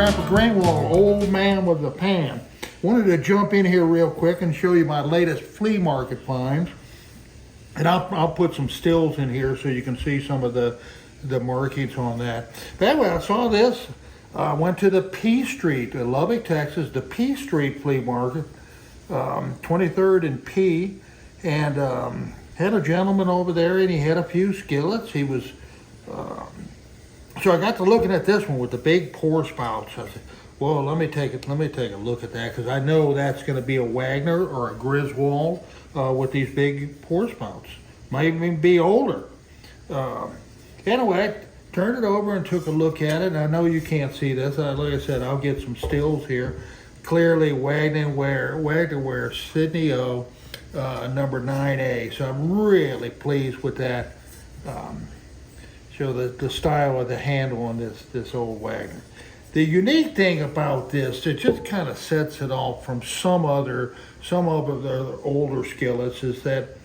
Grandpa Greenwald, old man with the pan. Wanted to jump in here real quick and show you my latest flea market finds. And I'll put some stills in here so you can see some of the markings on that. But anyway, I saw this. I went to the P Street in Lubbock, Texas, the P Street Flea Market, 23rd and P, and had a gentleman over there, and he had a few skillets. He was, so I got to looking at this one with the big pour spouts. I said, well, let me take a look at that, because I know that's going to be a Wagner or a Griswold with these big pour spouts. Might even be older. Anyway, turned it over and took a look at it. And I know you can't see this. Like I said, I'll get some stills here. Clearly Wagner Ware Sydney O, number 9A. So I'm really pleased with that. Show the style of the handle on this old Wagner. The unique thing about this, it just kind of sets it off from some of the older skillets, is that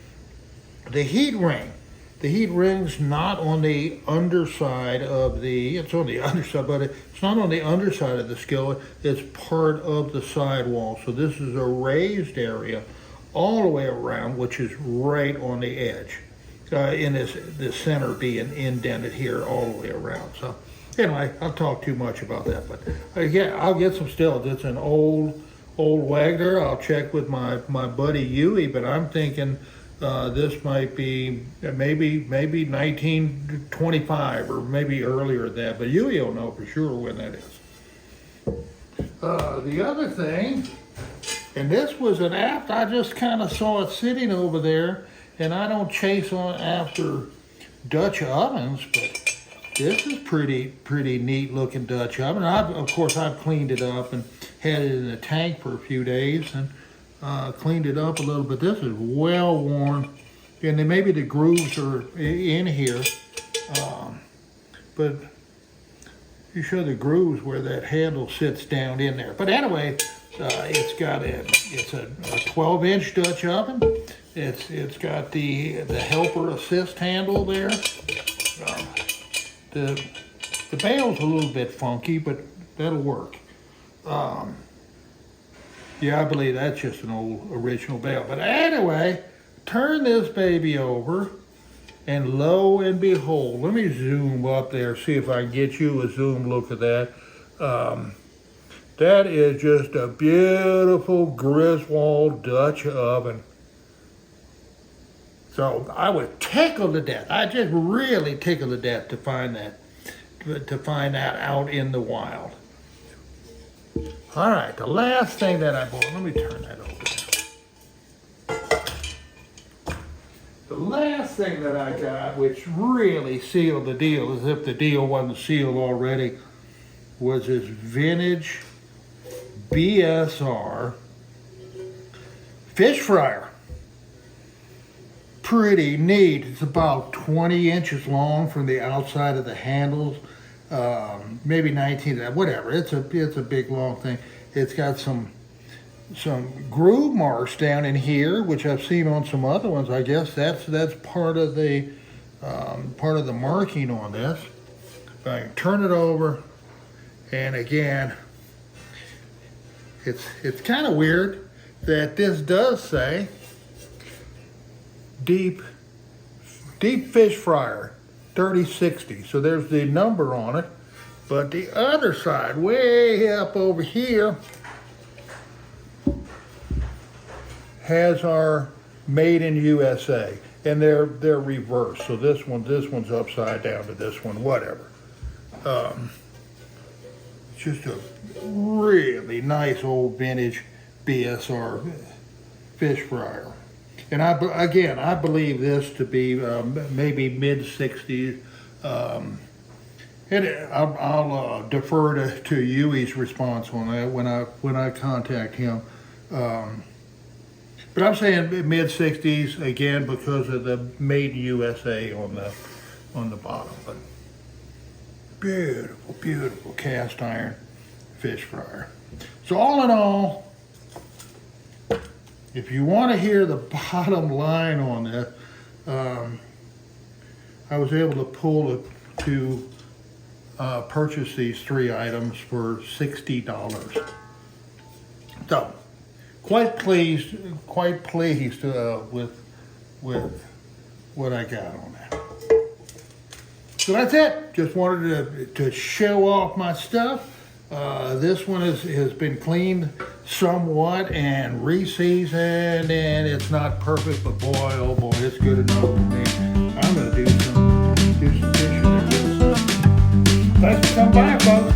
the heat ring's not on the underside of it's on the underside, but it's not on the underside of the skillet, it's part of the sidewall. So this is a raised area all the way around, which is right on the edge. In this center being indented here all the way around. So anyway, I'll talk too much about that, but yeah, I'll get some stills. It's an old Wagner. I'll check with my buddy Huey, but I'm thinking this might be maybe 1925 or maybe earlier than that, but Huey will know for sure when that is. The other thing, and this was an apt, I just kind of saw it sitting over there, and I don't chase on after Dutch ovens, but this is pretty neat looking Dutch oven. Of course, I've cleaned it up and had it in the tank for a few days and cleaned it up a little bit. This is well worn, and then maybe the grooves are in here, but you show the grooves where that handle sits down in there. But anyway, it's a 12-inch Dutch oven. It's got the helper assist handle there. The bail's a little bit funky, but that'll work. Yeah, I believe that's just an old original bail. But anyway, turn this baby over, and lo and behold, let me zoom up there, see if I can get you a zoom look at that. That is just a beautiful Griswold Dutch oven. So I was tickled to death. I just really tickled to death to find that out in the wild. All right, the last thing that I bought, let me turn that over there. The last thing that I got, which really sealed the deal, as if the deal wasn't sealed already, was this vintage BSR fish fryer. Pretty neat. It's about 20 inches long from the outside of the handles, maybe 19, whatever. It's a big long thing. It's got some groove marks down in here, which I've seen on some other ones. I guess that's part of the marking on this. I can turn it over, and again, it's kind of weird that this does say deep fish fryer 3060. So there's the number on it, but the other side, way up over here, has our made in USA, and they're reversed. So this one's upside down to this one, whatever. It's just a really nice old vintage BSR fish fryer. And I believe this to be maybe mid-60s. And I'll defer to Huey's response on that when I contact him. But I'm saying mid-60s again because of the made in USA on the bottom. But beautiful, beautiful cast iron fish fryer. So all in all, if you want to hear the bottom line on this, I was able to pull it to purchased these 3 items for $60. So, quite pleased with what I got on that. So that's it. Just wanted to show off my stuff. This one has been cleaned somewhat and re-seasoned, and it's not perfect, but boy, oh boy, it's good enough for me. I'm gonna do some fishing there real soon. Thanks for coming by, folks.